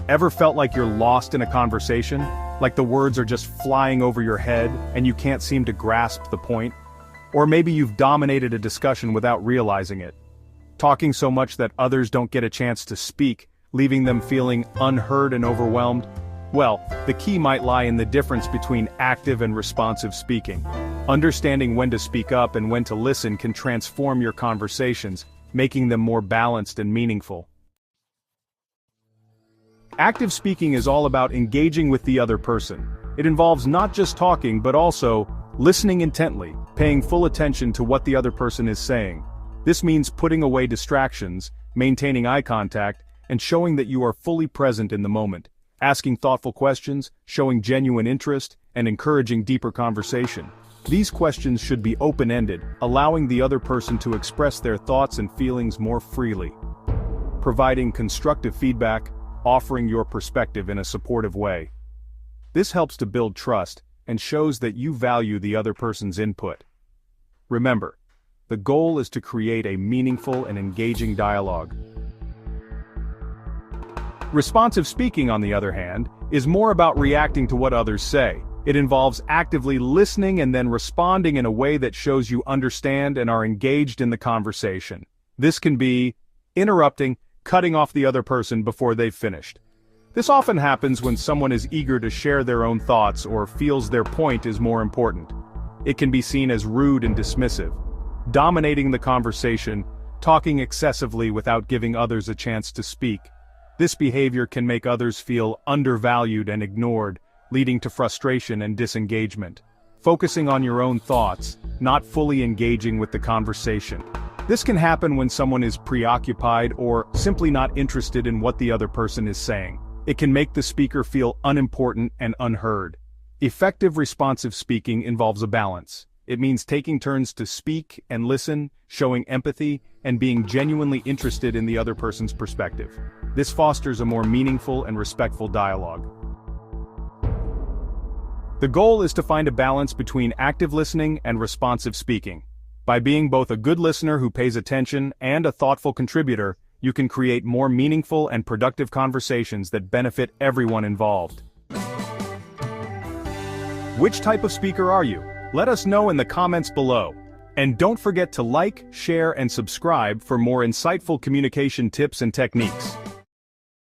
Ever felt like you're lost in a conversation? Like the words are just flying over your head and you can't seem to grasp the point? Or maybe you've dominated a discussion without realizing it, talking so much that others don't get a chance to speak, leaving them feeling unheard and overwhelmed? Well, the key might lie in the difference between active and responsive speaking. Understanding when to speak up and when to listen can transform your conversations, making them more balanced and meaningful. Active speaking is all about engaging with the other person. It involves not just talking but also listening intently, paying full attention to what the other person is saying. This means putting away distractions, maintaining eye contact, and showing that you are fully present in the moment, asking thoughtful questions, showing genuine interest, and encouraging deeper conversation. These questions should be open-ended, allowing the other person to express their thoughts and feelings more freely. Providing constructive feedback, offering your perspective in a supportive way. This helps to build trust and shows that you value the other person's input. Remember, the goal is to create a meaningful and engaging dialogue. Responsive speaking, on the other hand, is more about reacting to what others say. It involves actively listening and then responding in a way that shows you understand and are engaged in the conversation. This can be interrupting, cutting off the other person before they've finished. This often happens when someone is eager to share their own thoughts or feels their point is more important. It can be seen as rude and dismissive, dominating the conversation, talking excessively without giving others a chance to speak. This behavior can make others feel undervalued and ignored, leading to frustration and disengagement. Focusing on your own thoughts, not fully engaging with the conversation. This can happen when someone is preoccupied or simply not interested in what the other person is saying. It can make the speaker feel unimportant and unheard. Effective responsive speaking involves a balance. It means taking turns to speak and listen, showing empathy, and being genuinely interested in the other person's perspective. This fosters a more meaningful and respectful dialogue. The goal is to find a balance between active listening and responsive speaking. By being both a good listener who pays attention and a thoughtful contributor, you can create more meaningful and productive conversations that benefit everyone involved. Which type of speaker are you? Let us know in the comments below. And don't forget to like, share, and subscribe for more insightful communication tips and techniques.